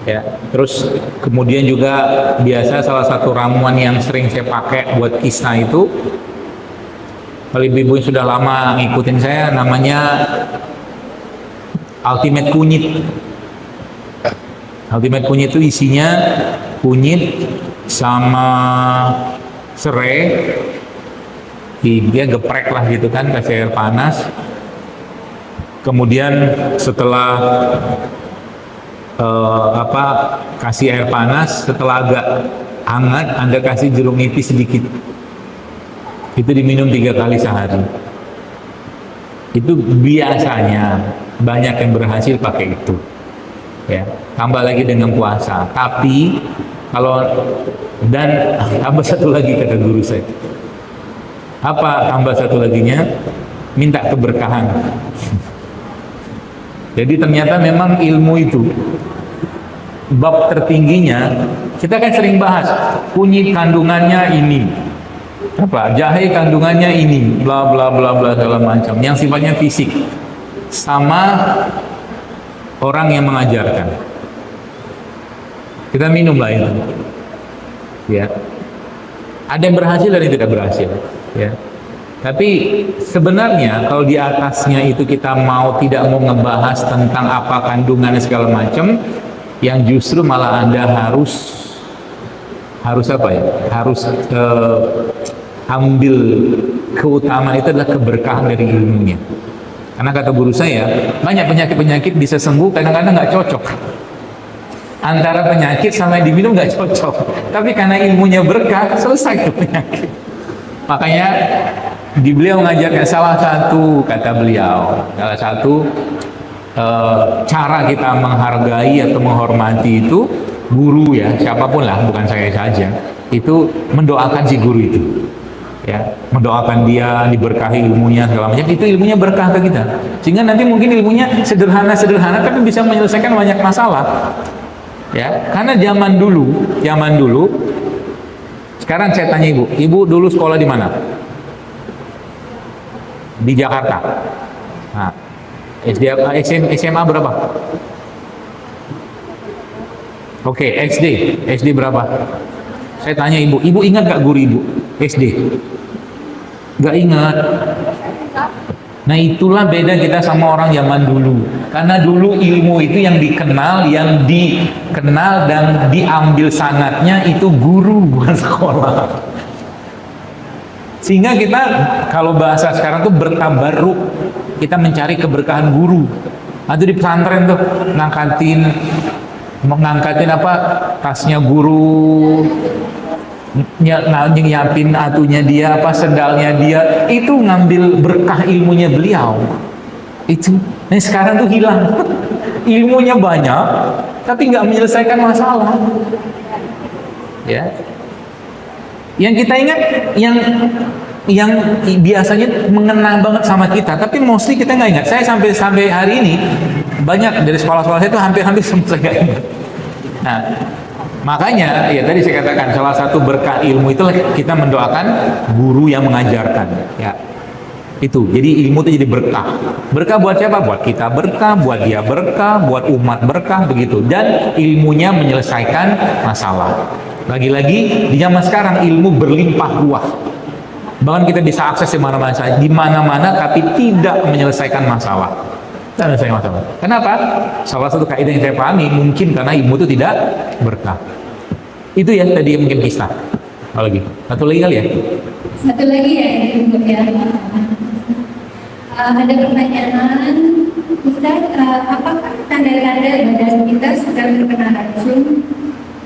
Ya, terus kemudian juga biasa salah satu ramuan yang sering saya pakai buat kista itu, kalau ibu-ibu yang sudah lama ngikutin saya, namanya Ultimate Kunyit. Ultimate Kunyit itu isinya kunyit sama serai, dia geprek lah gitu kan, kasih air panas. Kemudian setelah kasih air panas, setelah agak hangat, Anda kasih jeruk nipis sedikit. Itu diminum 3 kali sehari. Itu biasanya banyak yang berhasil pakai itu. Ya, tambah lagi dengan puasa. Tapi kalau dan tambah satu lagi kata guru saya. Apa tambah satu laginya? Minta keberkahan. Jadi ternyata memang ilmu itu bab tertingginya, kita kan sering bahas kunyit kandungannya ini, apa jahe kandungannya ini, bla bla bla bla segala macam yang sifatnya fisik, sama orang yang mengajarkan. Kita minumlah itu, ya. Ada yang berhasil, ada yang tidak berhasil, ya. Tapi sebenarnya kalau di atasnya itu kita tidak mau ngebahas tentang apa kandungannya segala macam, yang justru malah Anda harus apa ya? Harus ambil keutamaan itu adalah keberkahan dari ilmunya. Karena kata guru saya, banyak penyakit-penyakit bisa sembuh, kadang-kadang nggak cocok. Antara penyakit sama yang diminum nggak cocok. Tapi karena ilmunya berkah, selesai itu penyakit. Makanya di beliau mengajarkan salah satu, kata beliau, salah satu cara kita menghargai atau menghormati itu guru ya, siapapun lah, bukan saya saja, itu mendoakan si guru itu. Ya, mendoakan dia diberkahi ilmunya segala macam, itu ilmunya berkah ke kita, sehingga nanti mungkin ilmunya sederhana tapi bisa menyelesaikan banyak masalah ya. Karena zaman dulu sekarang saya tanya ibu dulu sekolah di mana? Di Jakarta. Nah, SMA berapa? Oke, SD berapa? Saya tanya ibu ingat gak guru ibu SD? Gak ingat. Nah itulah beda kita sama orang zaman dulu. Karena dulu ilmu itu yang dikenal dan diambil sangatnya itu guru, bukan sekolah. Sehingga kita kalau bahasa sekarang tuh bertabarruk, kita mencari keberkahan guru. Atau di pesantren tuh mengangkatin apa tasnya guru, nyiapin atunya dia, apa sendalnya dia, itu ngambil berkah ilmunya beliau. Itu, nah sekarang tuh hilang. Ilmunya banyak, tapi nggak menyelesaikan masalah. Ya. Yang kita ingat, yang biasanya mengena banget sama kita, tapi mostly kita nggak ingat. Saya sampai hari ini banyak dari sekolah-sekolah saya itu hampir semua saya nggak ingat. Nah, makanya ya tadi saya katakan salah satu berkah ilmu itulah kita mendoakan guru yang mengajarkan. Ya, Itu, jadi ilmu itu jadi berkah. Berkah buat siapa? Buat kita berkah, buat dia berkah, buat umat berkah, begitu. Dan ilmunya menyelesaikan masalah. Lagi-lagi di zaman sekarang ilmu berlimpah ruah. Bahkan kita bisa akses di mana-mana saja, di mana-mana, tapi tidak menyelesaikan masalah. Tidak menyelesaikan masalah. Kenapa? Salah satu kaidah yang saya pahami mungkin karena ilmu itu tidak berkah. Itu ya tadi mungkin kisah. Apa lagi? Satu lagi kali ya? Satu lagi ya, untuk ya. Ada pertanyaan, Ustaz, apakah tanda-tanda badan kita sedang terkena racun?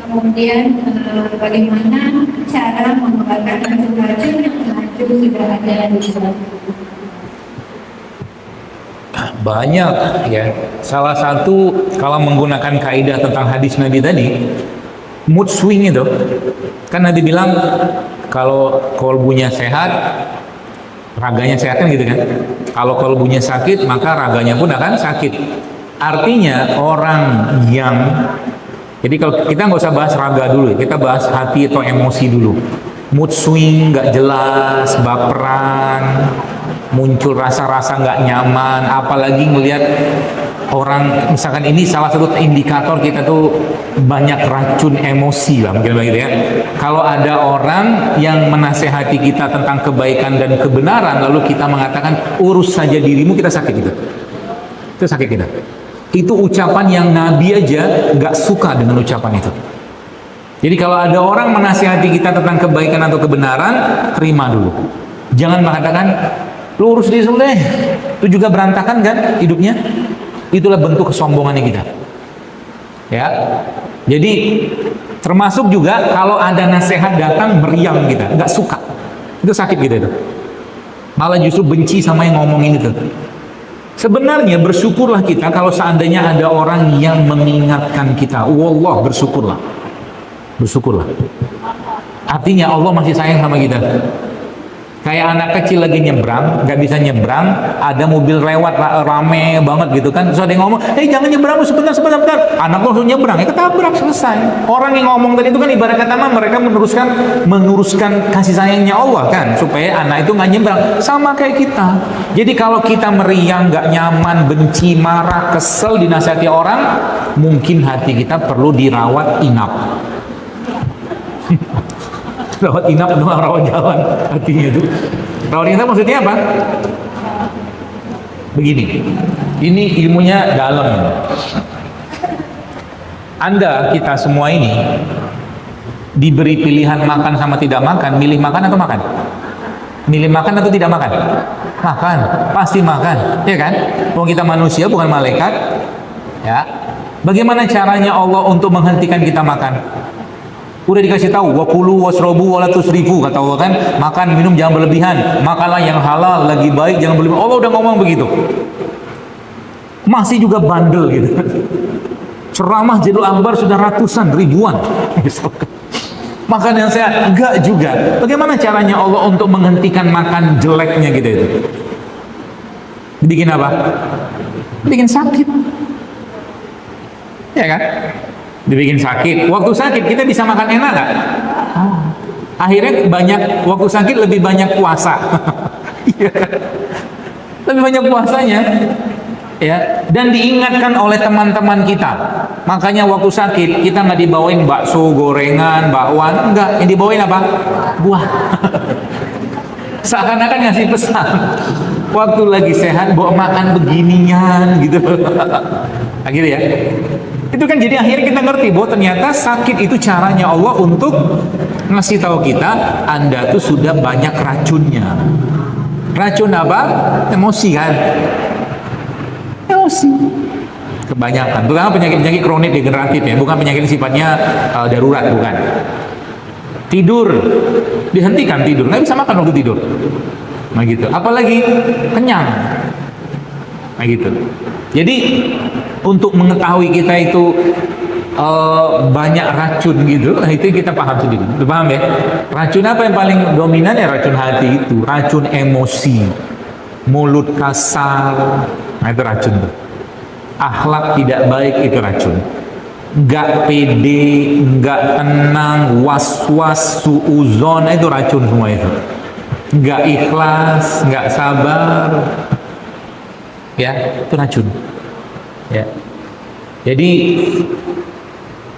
Kemudian bagaimana cara mengeluarkan racun-racun yang sudah ada di dalam? Banyak ya. Salah satu kalau menggunakan kaidah tentang hadis Nabi tadi, mood swing itu kan Nabi bilang kalau kolbunya sehat, raganya sehat kan gitu kan. Kalau kolbunya sakit, maka raganya pun akan sakit. Artinya orang yang, jadi kalau kita nggak usah bahas raga dulu, kita bahas hati atau emosi dulu. Mood swing, nggak jelas, baperan, muncul rasa-rasa nggak nyaman, apalagi melihat orang, misalkan ini salah satu indikator kita tuh banyak racun emosi lah mungkin begitu ya. Kalau ada orang yang menasehati kita tentang kebaikan dan kebenaran, lalu kita mengatakan urus saja dirimu, kita sakit gitu. Itu sakit kita. Itu ucapan yang Nabi aja nggak suka dengan ucapan itu. Jadi kalau ada orang menasihati kita tentang kebaikan atau kebenaran, terima dulu. Jangan mengatakan lu urus diri deh, itu juga berantakan kan hidupnya. Itulah bentuk kesombongannya kita. Ya. Jadi termasuk juga kalau ada nasihat datang meriang kita, nggak suka. Itu sakit kita itu. Malah justru benci sama yang ngomongin itu. Sebenarnya bersyukurlah kita kalau seandainya ada orang yang mengingatkan kita. Wallah, bersyukurlah. Bersyukurlah. Artinya Allah masih sayang sama kita. Kayak anak kecil lagi nyebrang, nggak bisa nyebrang, ada mobil lewat rame banget gitu kan, terus ada yang ngomong, jangan nyebrang, sebentar. Anak langsung nyebrang, ya ketabrak, selesai. Orang yang ngomong tadi itu kan ibarat kata mereka meneruskan kasih sayangnya Allah kan, supaya anak itu nggak nyebrang. Sama kayak kita. Jadi kalau kita meriang, nggak nyaman, benci, marah, kesel dinasihati orang, mungkin hati kita perlu dirawat inap. Rawat inap doang, rawat jalan hatinya itu. Rawat inap maksudnya apa? Begini, ini ilmunya dalam. Anda, kita semua ini diberi pilihan makan sama tidak makan, milih makan atau makan? Milih makan atau tidak makan? Makan, pasti makan, ya kan? Wong kita manusia bukan malaikat, ya. Bagaimana caranya Allah untuk menghentikan kita makan? Udah dikasih tahu, wakulu wasrobu wala tusrifu, kata Allah kan, makan minum jangan berlebihan, makanlah yang halal, lagi baik jangan berlebihan. Allah udah ngomong begitu. Masih juga bandel gitu. Ceramah Jadul Akbar sudah ratusan, ribuan. Makan yang sehat enggak juga. Bagaimana caranya Allah untuk menghentikan makan jeleknya gitu itu? Bikin apa? Bikin sakit. Ya kan? Dibikin sakit. Waktu sakit kita bisa makan enak nggak? Akhirnya banyak, waktu sakit lebih banyak puasa. Lebih banyak puasanya, ya. Dan diingatkan oleh teman-teman kita. Makanya waktu sakit kita nggak dibawain bakso, gorengan, bakwan, enggak. Yang dibawain apa? Buah. Seakan-akan ngasih pesan. Waktu lagi sehat bawa makan beginian gitu. Akhirnya ya. Itu kan jadi akhirnya kita ngerti bahwa ternyata sakit itu caranya Allah untuk ngasih tahu kita, Anda tuh sudah banyak racunnya. Racun apa? Emosi kan? Emosi. Kebanyakan. Terutama penyakit-penyakit kronik degeneratif ya, bukan penyakit sifatnya darurat, bukan. Tidur, dihentikan tidur, nggak bisa makan waktu tidur. Nah gitu. Apalagi kenyang. Nah gitu. Jadi untuk mengetahui kita itu banyak racun gitu, nah itu kita paham sendiri. Paham ya? Racun apa yang paling dominan ya? Racun hati itu, racun emosi, mulut kasar, nah itu racun tuh. Akhlak tidak baik itu racun. Nggak pede, nggak tenang, was-was, suuzon, itu racun semua itu. nggak ikhlas, nggak sabar, ya itu racun. Ya, jadi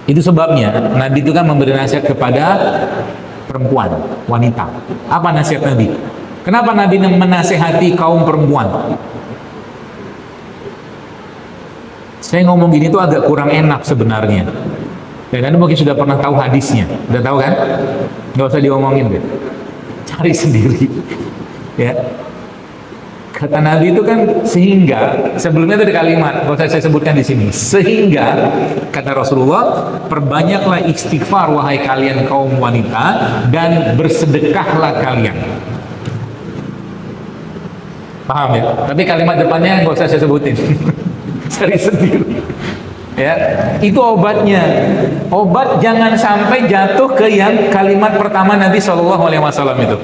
itu sebabnya Nabi itu kan memberi nasihat kepada perempuan, wanita. Apa nasihat Nabi? Kenapa Nabi menasehati kaum perempuan? Saya ngomong gini tuh agak kurang enak sebenarnya. Dan Anda mungkin sudah pernah tahu hadisnya. Udah tahu kan? Nggak usah diomongin deh. Cari sendiri. Ya. Kata Nabi itu kan sehingga, sebelumnya itu ada kalimat, kalau saya sebutkan di sini. Sehingga, kata Rasulullah, perbanyaklah istighfar wahai kalian kaum wanita, dan bersedekahlah kalian. Paham ya? Tapi kalimat depannya nggak usah saya sebutin. Cari sendiri. Ya, itu obatnya. Obat jangan sampai jatuh ke yang kalimat pertama Nabi SAW itu.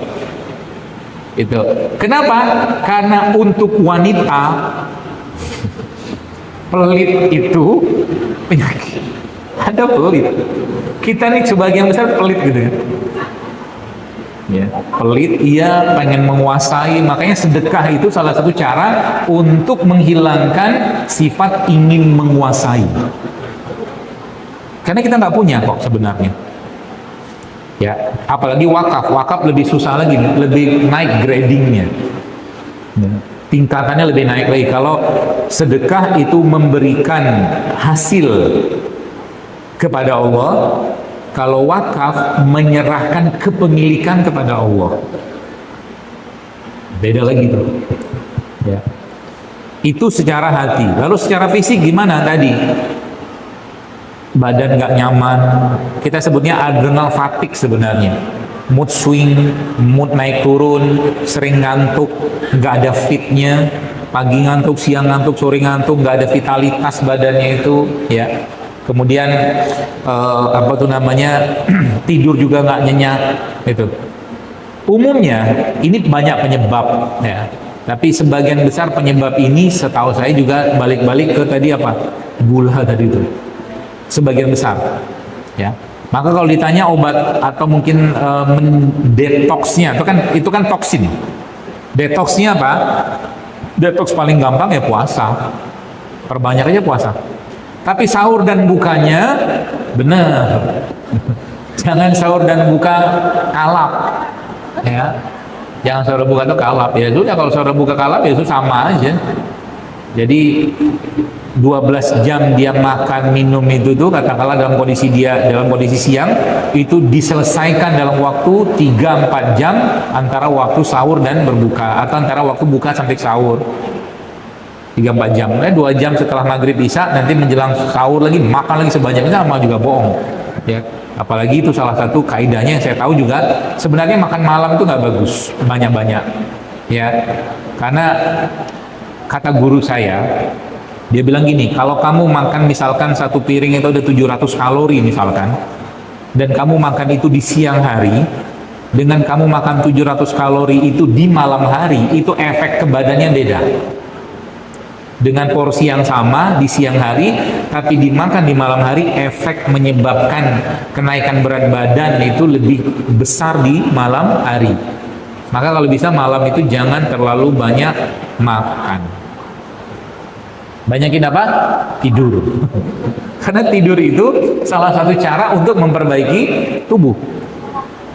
Itu. Kenapa? Karena untuk wanita pelit itu penyakit. Ada pelit. Kita nih sebagian besar pelit gitu ya. Ya, pelit, ia pengen menguasai, makanya sedekah itu salah satu cara untuk menghilangkan sifat ingin menguasai. Karena kita nggak punya kok sebenarnya. Ya, apalagi wakaf lebih susah lagi, lebih naik gradingnya. Ya, tingkatannya lebih naik lagi. Kalau sedekah itu memberikan hasil kepada Allah, kalau wakaf menyerahkan kepemilikan kepada Allah. Beda lagi tuh. Ya. Itu secara hati. Lalu secara fisik gimana tadi? Badan nggak nyaman. Kita sebutnya adrenal fatigue sebenarnya. Mood swing, mood naik turun, sering ngantuk, nggak ada fitnya. Pagi ngantuk, siang ngantuk, sore ngantuk, nggak ada vitalitas badannya itu. Ya. Kemudian apa tuh namanya, tidur juga nggak nyenyak itu. Umumnya ini banyak penyebab ya, tapi sebagian besar penyebab ini setahu saya juga balik-balik ke tadi apa, gula tadi itu, sebagian besar ya. Maka kalau ditanya obat atau mungkin mendetoksnya, itu kan toksin. Detoksnya apa? Detoks paling gampang ya puasa, perbanyak aja puasa. Tapi sahur dan bukanya benar. Jangan sahur dan buka kalap. Ya. Jangan sahur dan buka itu kalap. Ya sudah, kalau sahur dan buka kalap ya itu sama aja. Jadi 12 jam dia makan minum itu tuh katakanlah dalam kondisi siang itu diselesaikan dalam waktu 3-4 jam antara waktu sahur dan berbuka, atau antara waktu buka sampai sahur. 3-4 jam, 2 jam setelah maghrib isya, nanti menjelang sahur lagi makan lagi sebanyak itu, sama juga bohong ya. Apalagi itu salah satu kaidahnya yang saya tahu juga, sebenarnya makan malam itu nggak bagus banyak-banyak ya, karena kata guru saya, dia bilang gini, kalau kamu makan misalkan satu piring itu ada 700 kalori misalkan, dan kamu makan itu di siang hari, dengan kamu makan 700 kalori itu di malam hari, itu efek ke badannya beda. Dengan porsi yang sama di siang hari, tapi dimakan di malam hari, efek menyebabkan kenaikan berat badan itu lebih besar di malam hari. Maka kalau bisa malam itu jangan terlalu banyak makan. Banyakin apa? Tidur. Karena tidur itu salah satu cara untuk memperbaiki tubuh.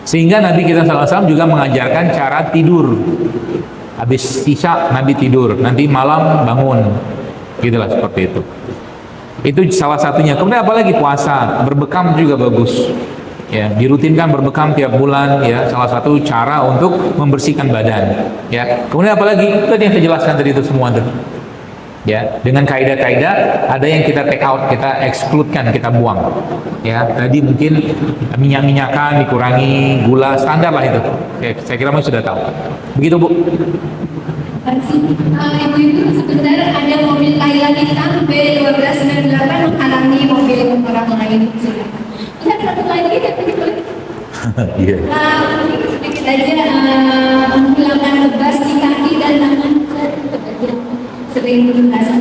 Sehingga Nabi kita SAW juga mengajarkan cara tidur. Habis isya Nabi tidur, nanti malam bangun, gitulah seperti itu. Itu salah satunya. Kemudian apalagi puasa, berbekam juga bagus. Ya, dirutinkan berbekam tiap bulan ya, salah satu cara untuk membersihkan badan. Ya, kemudian apalagi tadi yang saya jelaskan tadi itu semua tuh. Ya, dengan kaidah-kaidah ada yang kita take out, kita excludekan, kita buang. Ya, tadi mungkin minyak-minyakan dikurangi, gula standar lah itu. Oke, saya kira sudah tahu. Begitu Bu. Ibu-ibu sebentar, ada mobil Thailand hitam B1298 menghalangi mobil orang lain. Bisa satu lagi ya? Iya. Sedikit aja menghilangkan bebas di kaki dan tangan. Sering merasa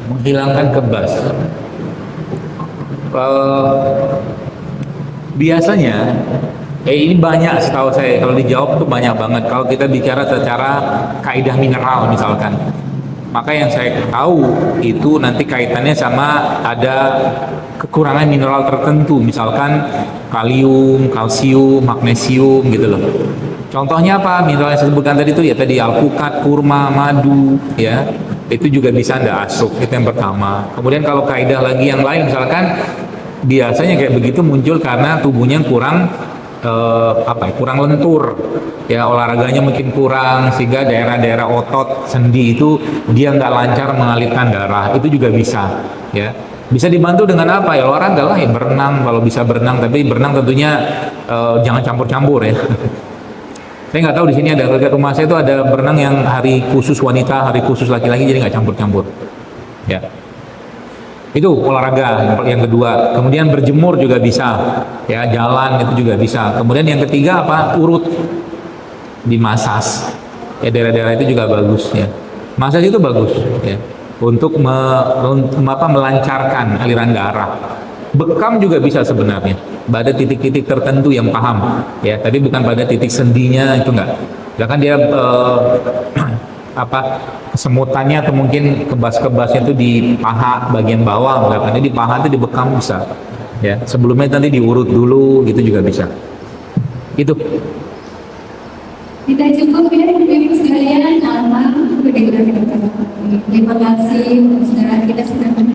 menghilangkan kebas. Biasanya ini banyak setahu saya, kalau dijawab tuh banyak banget kalau kita bicara secara kaidah mineral misalkan. Maka yang saya tahu itu nanti kaitannya sama ada kekurangan mineral tertentu, misalkan kalium, kalsium, magnesium gitu loh. Contohnya apa? Mineral yang saya sebutkan tadi itu ya tadi alpukat, kurma, madu, ya itu juga bisa Anda asuk, itu yang pertama. Kemudian kalau kaidah lagi yang lain misalkan biasanya kayak begitu muncul karena tubuhnya kurang kurang lentur, ya olahraganya mungkin kurang sehingga daerah-daerah otot sendi itu dia nggak lancar mengalirkan darah, itu juga bisa, ya bisa dibantu dengan apa ya, olahraga lah ya, berenang kalau bisa berenang, tapi berenang tentunya jangan campur-campur ya. Saya nggak tahu di sini ada dekat rumah saya itu ada berenang yang hari khusus wanita, hari khusus laki-laki, jadi nggak campur-campur, ya. Itu olahraga yang kedua. Kemudian berjemur juga bisa, ya jalan itu juga bisa. Kemudian yang ketiga apa? Urut, dimasas, ya daerah-daerah itu juga bagus, ya. Masas itu bagus, ya, untuk melancarkan aliran darah. Bekam juga bisa sebenarnya pada titik-titik tertentu yang paham, ya. Tadi bukan pada titik sendinya itu enggak. Bahkan dia kesemutannya atau mungkin kebas-kebasnya itu di paha bagian bawah, misalkan di paha itu dibekam bisa, ya. Sebelumnya nanti diurut dulu, gitu juga bisa. Itu. Kita cukup ya, Ibu sekalian, terima kasih, saudara kita sudah